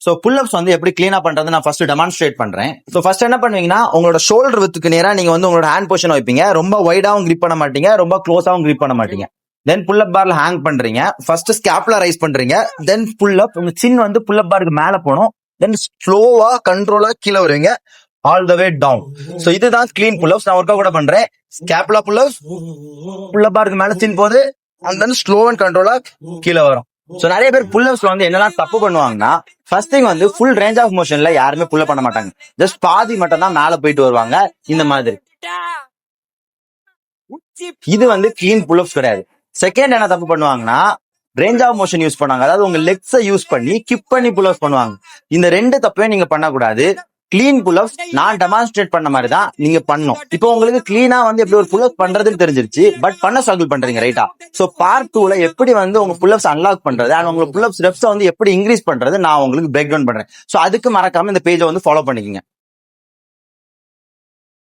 So pull-ups வந்து எப்படி கிளீனா பண்றது நான் ஃபர்ஸ்ட் டெமான்ஸ்ட்ரேட் பண்றேன். சோ ஃபர்ஸ்ட் என்ன பண்ணுவீங்கன்னா உங்களோட ஷோல்டர் வித்துக்கு நேரா நீங்க வந்து உங்களோட ஹேண்ட் பொசிஷன் வைப்பீங்க. ரொம்ப வைடாவும் கிரிப் பண்ண மாட்டீங்க, ரொம்ப க்ளோஸாவும் கிரிப் பண்ண மாட்டீங்க. தென் புல்அப் பார்ல ஹேங் பண்றீங்க. ஃபர்ஸ்ட் ஸ்கேப்ல ரைஸ் பண்றீங்க. தென் புல்அப் உங்க சின் வந்து புல்அப் பாருக்கு மேல போணும். தென் ஸ்லோவா கண்ட்ரோலா கீழே வருவீங்க all the way down. So இதுதான் கிளீன் புல்அப்ஸ். நான் ஒர்க் கூட பண்றேன். ஸ்கேப்லா புல்அப்ஸ், புல்அப் பாருக்கு மேல சின் போகுது, அண்ட் தென் ஸ்லோ அண்ட் கண்ட்ரோலா கீழே வரும். சோ நிறைய பேர் புல்அப்ஸ்ல வந்து என்னெல்லாம் தப்பு பண்ணுவாங்கன்னா, ஃபர்ஸ்ட் திங் வந்து ஃபுல் ரேஞ்ச் ஆஃப் மோஷன்ல யாருமே புல்அப் பண்ண மாட்டாங்க. ஜஸ்ட் பாதி மட்டும் தான் மேல போயிட்டு வருவாங்க இந்த மாதிரி. இது வந்து கிளீன் புல்அப்ஸ் கிடையாது. செகண்ட் என்ன தப்பு பண்ணுவாங்கன்னா, ரேஞ்ச் ஆஃப் மோஷன் யூஸ் பண்ணாங்க. அதாவது உங்க லெக்ஸை யூஸ் பண்ணி கிப் பண்ணி புல்அப்ஸ் பண்ணுவாங்க. இந்த ரெண்டு தப்பையும் நீங்க பண்ணக்கூடாது. கிளீன் புல்அப்ஸ் நான் டெமான்ஸ்ட்ரேட் பண்ண மாதிரி தான் நீங்க பண்ணணும். இப்போ உங்களுக்கு கிளீனா வந்து எப்படி ஒரு புல்அப் பண்றதுன்னு தெரிஞ்சிருச்சு, பட் பண்ண ஸ்ட்ரகிள் பண்றீங்க ரைட்டா? சோ பார்ட் 2ல எப்படி வந்து உங்க புல்அப்ஸ் அன்லாக் பண்றது அண்ட் உங்க புல்அப்ஸ் ரெப்ஸ் வந்து எப்படி இன்க்ரீஸ் பண்றது நான் உங்களுக்கு பிரேக் டவுன் பண்றேன். சோ அதுக்கு மறக்காம இந்த பேஜை வந்து ஃபாலோ பண்ணிக்கங்க.